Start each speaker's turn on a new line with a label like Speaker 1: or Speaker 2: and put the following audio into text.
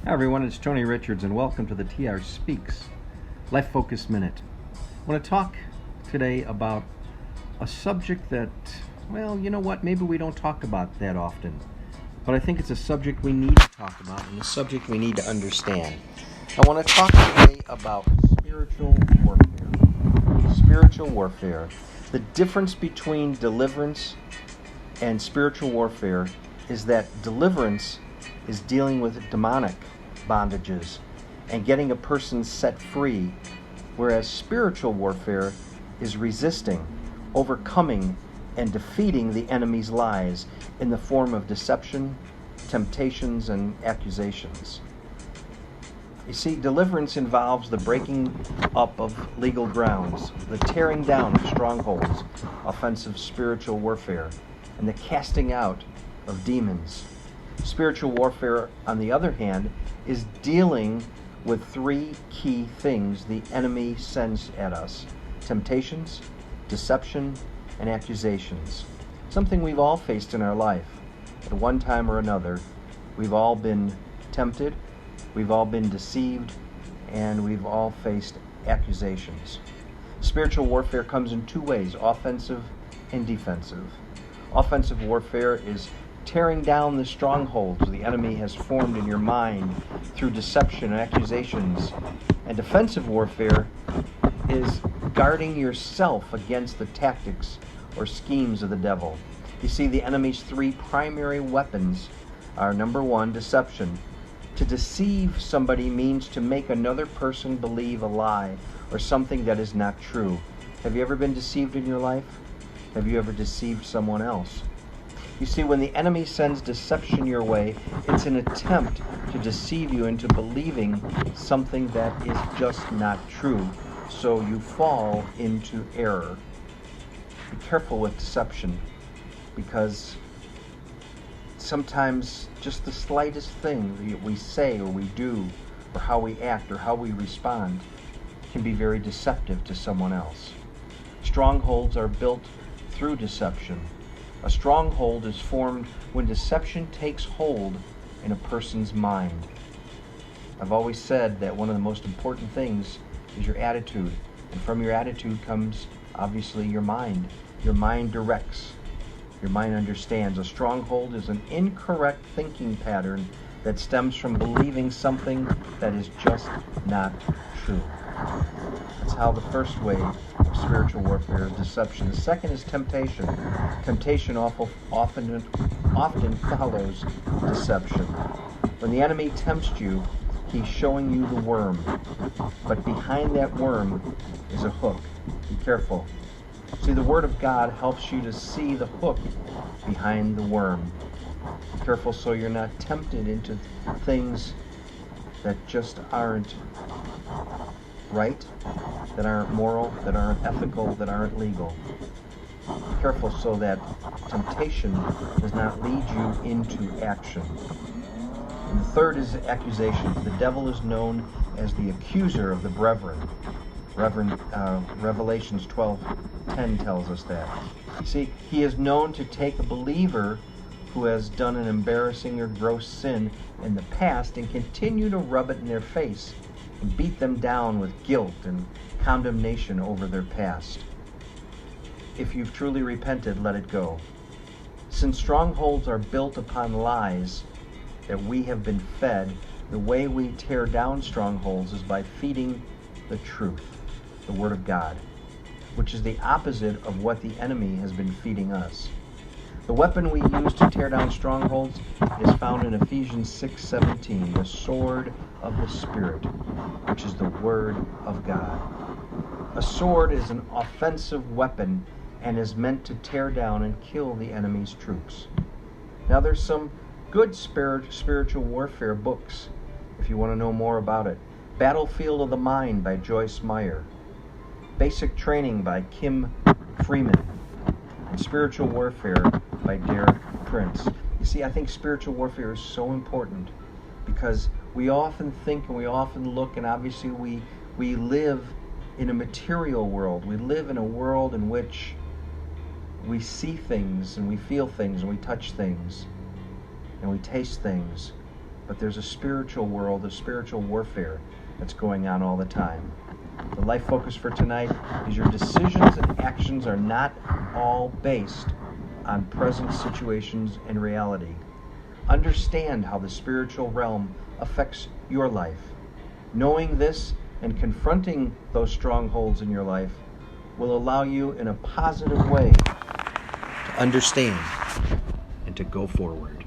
Speaker 1: Hi everyone, it's Tony Richards and welcome to the TRspeaks Life Focus Minute. I want to talk today about a subject that, well, you know what, maybe we don't talk about that often, but I think it's a subject we need to talk about and a subject we need to understand. I want to talk today about spiritual warfare. Spiritual warfare. The difference between deliverance and spiritual warfare is that deliverance is dealing with demonic bondages and getting a person set free, whereas spiritual warfare is resisting, overcoming, and defeating the enemy's lies in the form of deception, temptations, and accusations. You see, deliverance involves the breaking up of legal grounds, the tearing down of strongholds, offensive spiritual warfare, and the casting out of demons. Spiritual warfare, on the other hand, is dealing with three key things the enemy sends at us: temptations, deception, and accusations. Something we've all faced in our life. At one time or another, we've all been tempted, we've all been deceived, and we've all faced accusations. Spiritual warfare comes in two ways: offensive and defensive. Offensive warfare is tearing down the strongholds the enemy has formed in your mind through deception and accusations. And defensive warfare is guarding yourself against the tactics or schemes of the devil. You see, the enemy's three primary weapons are: number one, deception. To deceive somebody means to make another person believe a lie or something that is not true. Have you ever been deceived in your life? Have you ever deceived someone else? You see, when the enemy sends deception your way, it's an attempt to deceive you into believing something that is just not true, so you fall into error. Be careful with deception, because sometimes just the slightest thing that we say or we do, or how we act or how we respond, can be very deceptive to someone else. Strongholds are built through deception. A stronghold is formed when deception takes hold in a person's mind. I've always said that one of the most important things is your attitude, and from your attitude comes, obviously, your mind. Your mind directs. Your mind understands. A stronghold is an incorrect thinking pattern that stems from believing something that is just not true. That's how the first way of spiritual warfare is deception. The second is temptation. Temptation often follows deception. When the enemy tempts you, he's showing you the worm. But behind that worm is a hook. Be careful. See, the Word of God helps you to see the hook behind the worm. Be careful so you're not tempted into things that just aren't right, that aren't moral, that aren't ethical, that aren't legal. Be careful so that temptation does not lead you into action. And the third is accusations. The devil is known as the accuser of the brethren. Revelations 12:10 tells us that. See, he is known to take a believer who has done an embarrassing or gross sin in the past and continue to rub it in their face and beat them down with guilt and condemnation over their past. If you've truly repented, let it go. Since strongholds are built upon lies that we have been fed, the way we tear down strongholds is by feeding the truth, the Word of God, which is the opposite of what the enemy has been feeding us. The weapon we use to tear down strongholds is found in Ephesians 6:17, the sword of the Spirit, which is the Word of God. A sword is an offensive weapon and is meant to tear down and kill the enemy's troops. Now, there's some good spiritual warfare books if you want to know more about it. Battlefield of the Mind by Joyce Meyer. Basic Training by Kim Freeman. And Spiritual Warfare by Derek Prince. You see, I think spiritual warfare is so important because we often think and we often look, and obviously we live in a material world. We live in a world in which we see things and we feel things and we touch things and we taste things. but there's a spiritual world, a spiritual warfare that's going on all the time. The life focus for tonight is your decisions and actions are not all based on present situations and reality. Understand how the spiritual realm affects your life. Knowing this and confronting those strongholds in your life will allow you in a positive way to understand and to go forward.